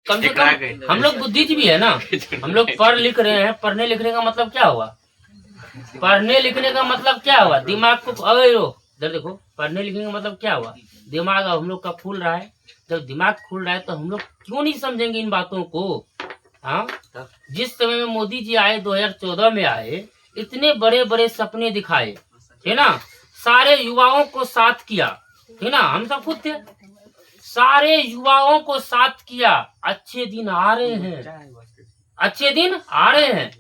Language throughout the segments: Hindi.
कम से कम हम लोग बुद्धिजीवी है ना, हम लोग पढ़ लिख रहे हैं। पढ़ने लिखने का मतलब क्या हुआ? पढ़ने लिखने का मतलब क्या हुआ? दिमाग को इधर देखो, पढ़ने लिखने का मतलब क्या हुआ? दिमाग हम लोग का खुल रहा है। जब दिमाग खुल रहा है तो हम लोग क्यों नहीं समझेंगे इन बातों को? हाँ, जिस समय में मोदी जी आए, 2014 में आए, इतने बड़े बड़े सपने दिखाए, है ना, सारे युवाओं को साथ किया, है ना, हम सब खुद थे, सारे युवाओं को साथ किया। अच्छे दिन आ रहे हैं, अच्छे दिन आ रहे हैं।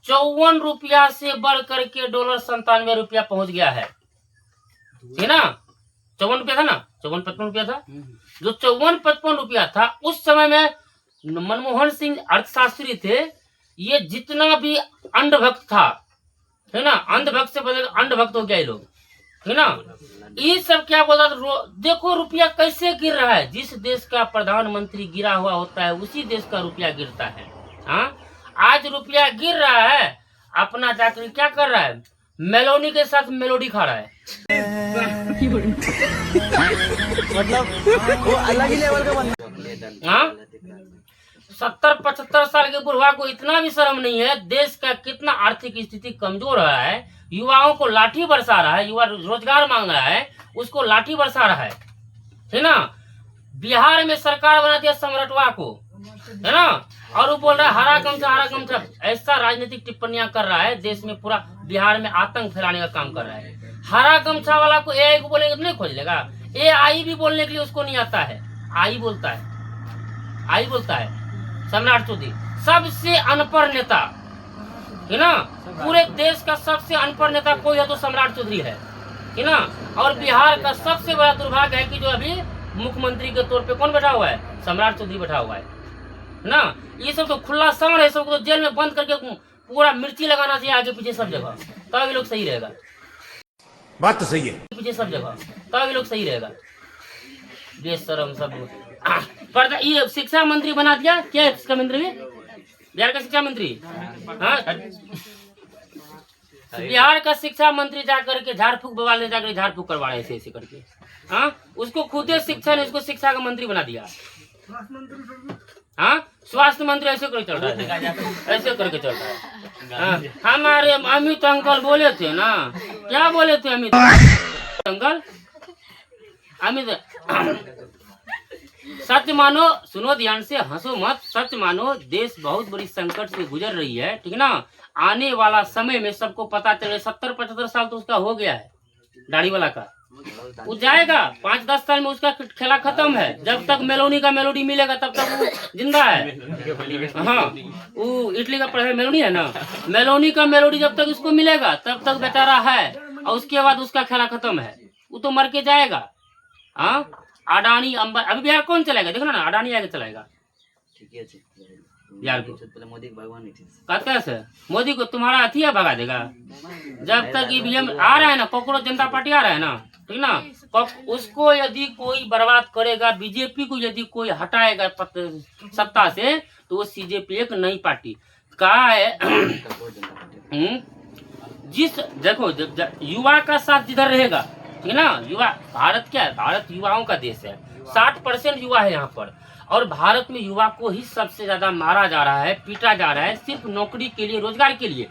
54 रुपया से बढ़ करके डॉलर 97 रुपया पहुंच गया है ना। 54 रुपया था ना, 54-55 रुपया था। जो 54-55 रुपया था उस समय में मनमोहन सिंह अर्थशास्त्री थे। ये जितना भी अंधभक्त था, है ना, अंधभक्त से बदल अंधभक्त हो गया ये लोग, है ना। ये सब क्या बोला? देखो रुपया कैसे गिर रहा है। जिस देश का प्रधानमंत्री गिरा हुआ होता है उसी देश का रुपया गिरता है। हाँ, आज रुपया गिर रहा है, अपना जाकर क्या कर रहा है? मेलोनी के साथ मेलोडी खा रहा है। मतलब वो अलग ही लेवल का बंदा। हाँ, 70-75 साल के बुढ़वा को इतना भी शर्म नहीं है। देश का कितना आर्थिक स्थिति कमजोर रहा है, युवाओं को लाठी बरसा रहा है, युवा रोजगार मांग रहा है, उसको लाठी बरसा रहा है ना। बिहार में सरकार बना दिया सम्राटवा को, है ना, और वो बोल रहा है हरा कमचा। ऐसा राजनीतिक टिप्पणियां कर रहा है, देश में पूरा बिहार में आतंक फैलाने का काम कर रहा है। हरा कमछा वाला को एआई को बोलेंगे तो नहीं खोज लेगा। एआई भी बोलने के लिए उसको नहीं आता है। आई बोलता है सम्राट चौधरी, सबसे अनपढ़ नेता, है ना। पूरे देश का सबसे अनपढ़ नेता कोई है तो सम्राट चौधरी है ना। और बिहार का सबसे बड़ा दुर्भाग्य है कि जो अभी मुख्यमंत्री के तौर पे कौन बैठा हुआ है? सम्राट चौधरी बैठा हुआ है ना। ये सब तो खुला समर है, सबको तो जेल में बंद करके पूरा मिर्ची लगाना चाहिए आगे पीछे सब जगह, तब ये लोग सही रहेगा। बात तो सही है, पीछे सब जगह तब ये लोग सही रहेगा। बेशरम सब। पर ये शिक्षा मंत्री बना दिया क्या है? शिक्षा मंत्री बिहार का शिक्षा मंत्री, हाँ, बिहार का शिक्षा मंत्री जाकर के झाड़ फूक बवाल ने जाकर झाड़ फूक करवा रहे ऐसे करके। हाँ, उसको खुद शिक्षा ने उसको शिक्षा का मंत्री बना दिया। हाँ, स्वास्थ्य मंत्री ऐसे करके चल रहा है, ऐसे करके चल रहा है। हाँ, हमारे अमित अंकल बोले थे ना, क्या बोले थे अमित अंकल? अमित, सच मानो, सुनो ध्यान से, हंसो मत, सच मानो, देश बहुत बड़ी संकट से गुजर रही है, ठीक ना। आने वाला समय में सबको पता चले, 70-75 साल तो उसका हो गया है दाढ़ी वाला का, वो जाएगा 5-10 साल में उसका खेला खत्म है। जब तक मेलोनी का मेलोडी मिलेगा तब तक वो जिंदा है। हाँ, वो इटली का पढ़ा मेलोडी है ना, मेलोनी का मेलोडी जब तक उसको मिलेगा तब तक बेचारा है, और उसके बाद उसका खेला खत्म है, वो तो मर के जाएगा। हाँ, अडानी अंबानी, अभी बिहार कौन चलाएगा? देखो ना, अडानी आगे चलाएगा बिहार को। मोदी भगवान कहते से मोदी को तुम्हारा अथिया भगा देगा। जब तक ईवीएम आ रहा है ना, कॉकरोच जनता पार्टी आ रहा है ना, ठीक ना, उसको यदि कोई बर्बाद करेगा, बीजेपी को यदि कोई हटाएगा सत्ता से, तो वो सीजेपी एक नई पार्टी कहा है। जिस देखो युवा का साथ जिधर रहेगा, ठीक ना, युवा, भारत क्या है? भारत युवाओं का देश है, 60% युवा है यहाँ पर, और भारत में युवा को ही सबसे ज्यादा मारा जा रहा है, पीटा जा रहा है, सिर्फ नौकरी के लिए, रोजगार के लिए।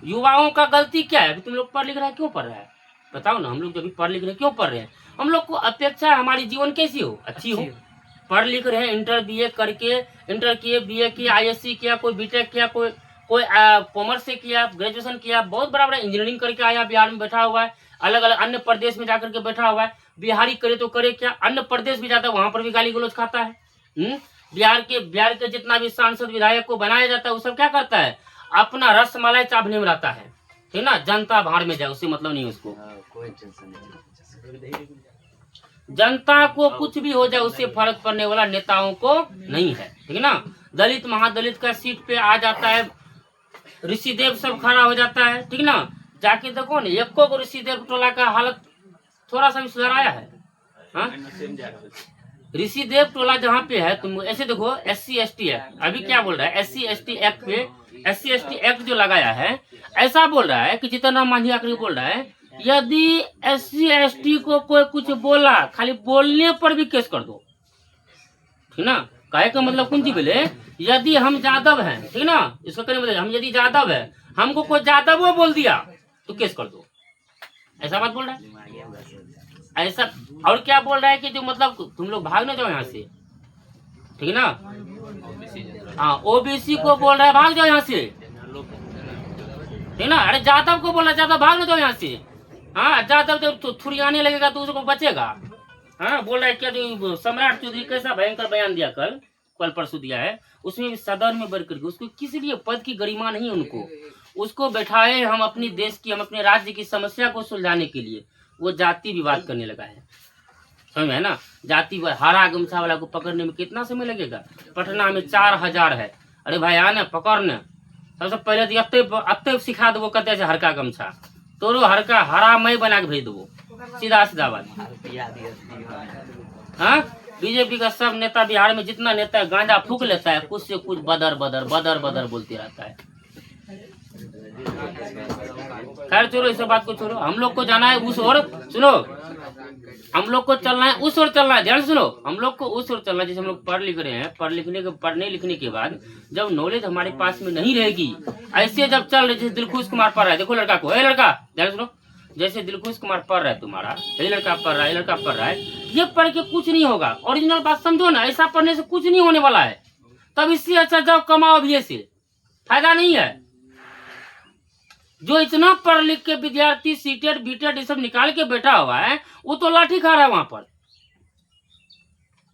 युवाओं का गलती क्या है? अभी तुम लोग पढ़ लिख रहे हैं, क्यों पढ़ रहे हैं? बताओ ना। हम लोग जब पढ़ लिख रहे हैं क्यों पढ़ रहे हैं? हम लोग को अपेक्षा है हमारी जीवन कैसी हो, अच्छी हो। पढ़ लिख रहे हैं, इंटर बीए करके, इंटर किए, बीए किया, आईएससी किया, कोई बीटेक किया, कोई कॉमर्स से किया, ग्रेजुएशन किया, बहुत बड़ा बड़ा इंजीनियरिंग करके आया, बिहार में बैठा हुआ है, अलग अलग अन्य प्रदेश में जाकर के बैठा हुआ है। बिहारी करे तो करे क्या, अन्य प्रदेश भी जाता है, वहां पर भी गाली गलौज खाता है। बिहार के जितना भी सांसद विधायक को बनाया जाता है, वो सब क्या करता है? अपना रसमलाई चावने में रहता है, ठीक ना। जनता भाड़ में जाए, उससे मतलब नहीं उसको, कोई जनता को कुछ भी हो जाए उससे फर्क पड़ने वाला नेताओं को नहीं है, ठीक ना। दलित महादलित का सीट पे आ जाता है, ऋषिदेव सब खड़ा हो जाता है, ठीक ना। जाके देखो ना, एको को ऋषिदेव टोला का हालत थोड़ा सा भी सुधार आया है? हाँ, ऋषिदेव टोला जहाँ पे है, तुम ऐसे देखो, SC ST एक्ट अभी क्या बोल रहा है? SC ST एक्ट पे, SC ST एक्ट जो लगाया है, ऐसा बोल रहा है कि जितना मांझी आकर बोल रहा है, यदि SC ST को कोई कुछ बोला, खाली बोलने पर भी केस कर दो, ठीक ना। कहे का मतलब कौन सी बोले, यदि हम जादव हैं, ठीक ना, इसका कहने मतलब हम यदि जादव है, हमको कोई जादव वो बोल दिया तो केस कर दो, ऐसा बात बोल रहा है। ऐसा और क्या बोल रहा है कि जो मतलब तुम लोग भाग ना जाओ यहाँ से, ठीक ना। हाँ, ओबीसी को बोल रहा है भाग जाओ यहाँ से, ठीक ना। अरे जादव को बोल रहा है जादव भाग ना जाओ यहाँ से। हाँ, जादव जब तो थुड़ी आने लगेगा तो उसको बचेगा। हाँ, बोल रहा है क्या जो सम्राट चौधरी कैसा भयंकर बयान दिया कल परसों दिया है, उसमें भी सदन में बढ़ करके उसको किसी लिए पद की गरिमा नहीं, उनको उसको बैठाए हम अपनी देश की, हम अपने राज्य की समस्या को सुलझाने के लिए, वो जाति विवाद करने लगा है, समझ में ना। जाति हरा गमछा वाला को पकड़ने में कितना समय लगेगा, पटना में 4000 है। अरे भाई आने पकड़ने, सबसे पहले तो अत्ते सिखा दो कहते हरका गमछा, तोरो हरका हरा मई बना के भेज दो, सीधा सीधा बात। हाँ, बीजेपी का सब नेता बिहार में जितना नेता है गांजा फूक लेता है, कुछ से कुछ बदर बदर बदर बदर बोलते रहता है। खैर छोड़ो, इस बात को छोड़ो, हम लोग को जाना है उस ओर, सुनो, हम लोग को चलना है उस ओर, चलना है, ध्यान सुनो, हम लोग को उस ओर चलना है। जैसे हम लोग पढ़ लिख रहे हैं, पढ़ने लिखने के बाद जब नॉलेज हमारे पास में नहीं रहेगी, ऐसे जब चल रहे, जैसे दिलखुश कुमार पढ़ रहा है, देखो लड़का को, लड़का ध्यान सुनो, जैसे दिलखुश कुमार पढ़ रहा है तुम्हारा, ये लड़का पढ़ रहा है, ये लड़का पढ़ रहा है, ये पढ़ के कुछ नहीं होगा, ओरिजिनल बात समझो ना, ऐसा पढ़ने से कुछ नहीं होने वाला है। तब इससे अच्छा जाओ कमाओ, अभी से फायदा नहीं है। जो इतना पढ़ लिख के विद्यार्थी सीटेट बीटेट ये सब निकाल के बैठा हुआ है, वो तो लाठी खा रहा है वहां पर।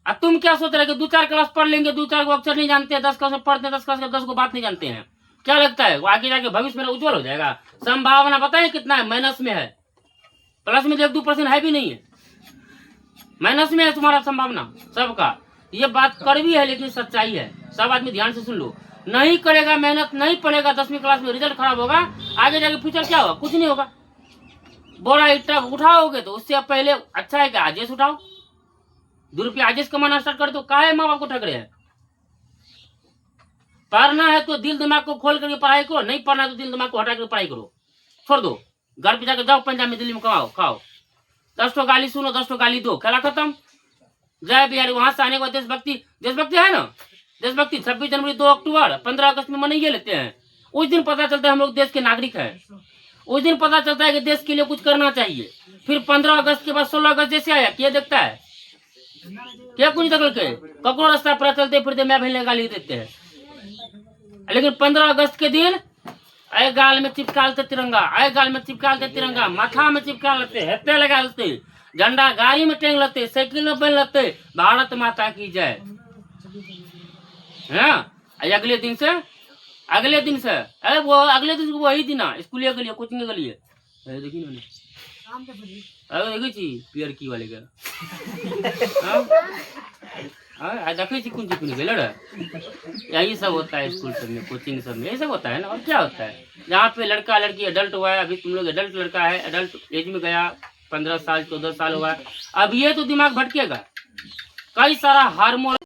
अब तुम क्या सोच रहे कि 2-4 क्लास पढ़ लेंगे, 2-4 को अक्षर नहीं जानते हैं, 10 क्लास में पढ़ते हैं, 10 क्लास के 10 को बात नहीं जानते हैं, क्या लगता है वो आगे जाके भविष्य में उज्जवल हो जाएगा? संभावना बताए कितना है, माइनस में है, प्लस में 1-2% है भी नहीं है, माइनस में है तुम्हारा संभावना सबका। ये बात कड़वी है लेकिन सच्चाई है, सब आदमी ध्यान से सुन लो। नहीं करेगा, मेहनत नहीं पड़ेगा, 10वीं क्लास में रिजल्ट खराब होगा, आगे जाके फ्यूचर क्या होगा? कुछ नहीं होगा। बोरा ईटा उठाओगे तो उससे पहले अच्छा है कि आजेस उठाओ, 2 रुपये आजेस कमाना स्टार्ट कर दो। काहे माँ बाप को ठग रहे हैं? पढ़ना है तो दिल दिमाग को खोल करके पढ़ाई करो, नहीं पढ़ना है तो दिल दिमाग को हटा कर पढ़ाई करो, छोड़ दो। घर पे जाकर जाओ, पंजाब में दिल्ली में कमाओ खाओ, 10 तो गाली सुनो, 10 तो गाली दो, खेला खत्म। जय बिहारी, वहां से आने के बाद देशभक्ति है ना, देशभक्ति 26 जनवरी, 2 अक्टूबर, 15 अगस्त में मनाइए लेते हैं। उस दिन पता चलता है हम लोग देश के नागरिक हैं, उस दिन पता चलता है कि देश के लिए कुछ करना चाहिए। फिर 15 अगस्त के बाद 16 अगस्त जैसे आया, क्या देखता है, क्या कुछ दखल के ककड़ो रास्ता पर चलते फिरते मैं बहन गाली देते हैं। लेकिन 15 अगस्त के दिन आए गाल में चिपका लेते तिरंगा, आए गाल में चिपका लेते तिरंगा, माथा में चिपका लेते, हेते लगा लेते, झंडा गाड़ी में टेंग लेते, साइकिल में बन लेते, भारत माता की जय। अगले दिन से अरे वो अगले दिन वही दिन स्कूल गलिए, कोचिंग गलिए, देखिए मैंने देखी पियर की वाले का देखी कौन सी गेल यही सब होता है स्कूल सब में, कोचिंग सब में यही सब होता है ना। और क्या होता है, जहाँ पे लड़का लड़की एडल्ट हुआ है, अभी तुम लोग एडल्ट लड़का है, एडल्ट एज में गया, 15 साल 14 साल हुआ, अब ये तो दिमाग भटकेगा, कई सारा हार्मोन